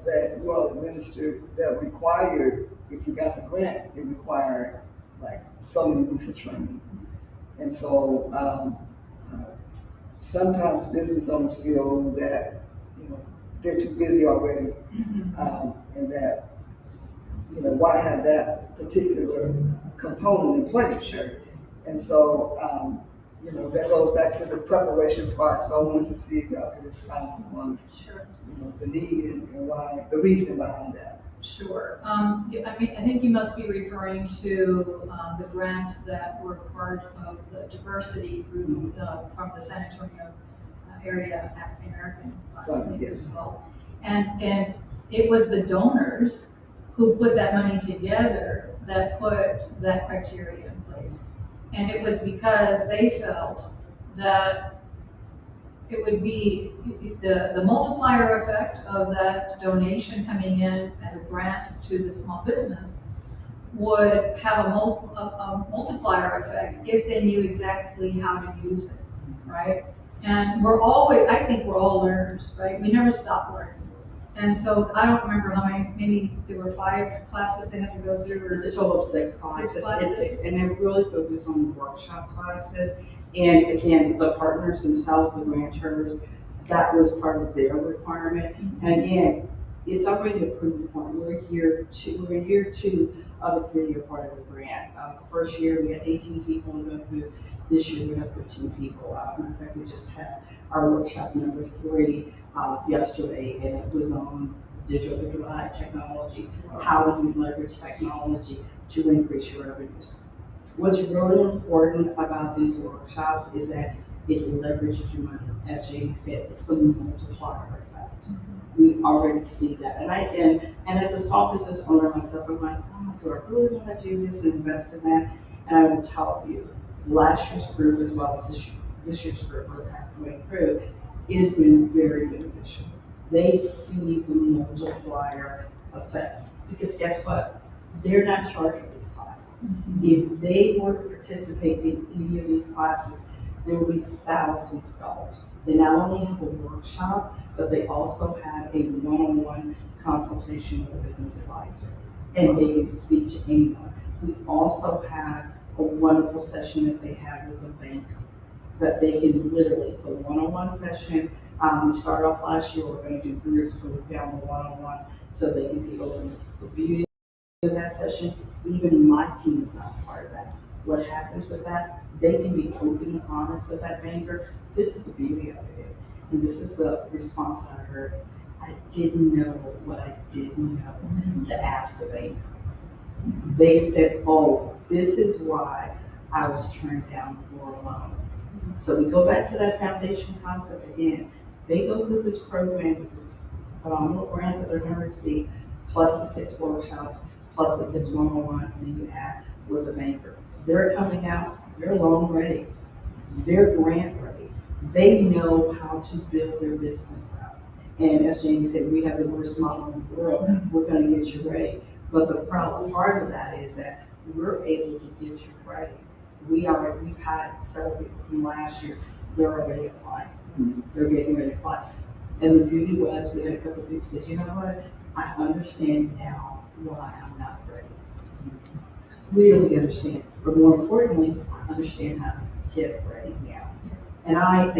that you all administered that required, if you got the grant, it required like so many weeks of training. And so sometimes business owners feel that, you know, they're too busy already, and that, you know, why have that particular component in place? Sure. And so, you know, that goes back to the preparation part. So I wanted to see if y'all could expound on, Sure. you know, the need and why, the reason behind that. Sure. I think you must be referring to the grants that were part of the diversity group from the San Antonio area African American. Yes. And it was the donors who put that money together that put that criteria in place. And it was because they felt that it would be the multiplier effect of that donation coming in as a grant to the small business would have a multiplier effect if they knew exactly how to use it, right? And I think we're all learners, right? We never stop learning. And so I don't remember how many, maybe there were 5 classes they had to go through. It's a total of 6 classes. 6 classes. It's 6, and they're really focused on the workshop classes. And again, the partners themselves, the grantors, that was part of their requirement. And again, it's already approved upon. We're in year 2 of the 3-year part of the grant. The first year we had 18 people to go through. This year we have 15 people. In fact, we just had our workshop number 3 yesterday, and it was on digital divide technology. How do you leverage technology to increase your revenues? What's really important about these workshops is that it leverages your money. As Janie said, it's the multiplier effect. We already see that. And as a small business owner myself, I'm like, oh, do I really want to do this and invest in that? And I will tell you, last year's group as well as this year's group we're halfway through, it has been very beneficial. They see the multiplier effect. Because guess what? They're not charged for these classes. If they were to participate in any of these classes, there will be thousands of dollars. They not only have a workshop, but they also have a one-on-one consultation with a business advisor, and they can speak to anyone. We also have a wonderful session that they have with a banker that they can literally, it's a one-on-one session. We started off last year, we're going to do groups where we found the one-on-one so they can be open. The beauty of that session, even my team is not part of that. What happens with that, they can be open and honest with that banker. This is the beauty of it. And this is the response I heard. I didn't know what I didn't know to ask the banker. They said, oh, this is why I was turned down for a loan. So we go back to that foundation concept again. They go through this program with this phenomenal grant that they're going to receive, plus the 6 workshops, plus the 6 one-on-one, and then you add with a banker. They're coming out, they're loan ready, they're grant ready. They know how to build their business up. And as Janie said, we have the worst model in the world. We're going to get you ready. But the problem part of that is that we're able to get you ready. We've had several people from last year, they're already applying. They're getting ready to apply. And the beauty was, we had a couple of people say, you know what, I understand now why I'm not ready. Clearly understand, but more importantly, I understand how to get ready now. And I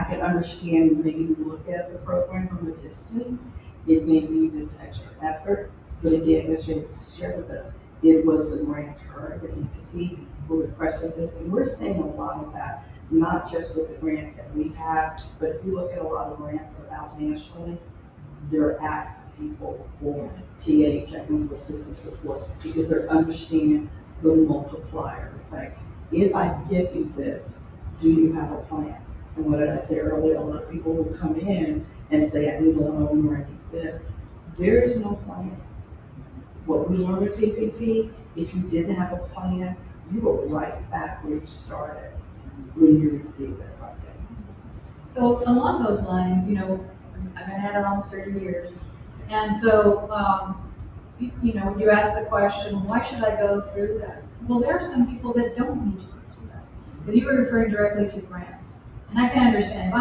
can understand when you look at the program from a distance, it may be this extra effort, but again, as you shared with us, it was the grantor, the entity who requested this, and we're seeing a lot of that, not just with the grants that we have, but if you look at a lot of grants that are out nationally, they're asking people for TA, technical assistance support, because they're understanding the multiplier effect. If I give you this, do you have a plan? And what did I say earlier? A lot of people will come in and say, I need a loan or I need this. There is no plan. What we learned at PPP, if you didn't have a plan, you were right back where you started when you received that project. So along those lines, you know, I've been at it almost 30 years. And so, you know, you ask the question, why should I go through that? Well, there are some people that don't need to go through that. Because you were referring directly to grants. And I can understand,